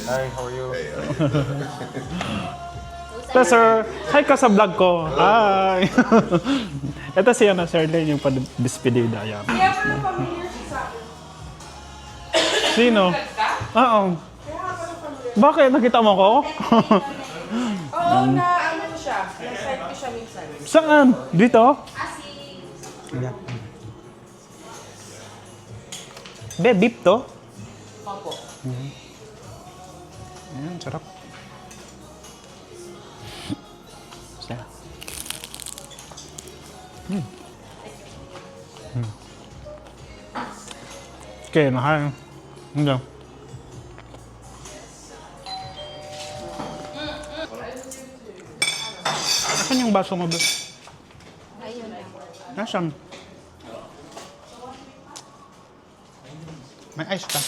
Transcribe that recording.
Hi, how are you? Ito, sir. Hi ka sa vlog ko. Hi. Ito siya na, Sir Len, yung pa-despedida. Yan. Never familiar siya sa akin. Sino? Oo. Bakit? Nakita mo ko? Oo, na ano siya. Na-site ko siya minsan. Saan? Dito? Be, beef to? Opo. Ayan, sarap. Sarap. Okay, nahan. Hindi. Nasaan yung baso mo, Be? Ayun lang. Nasaan? May ice ka.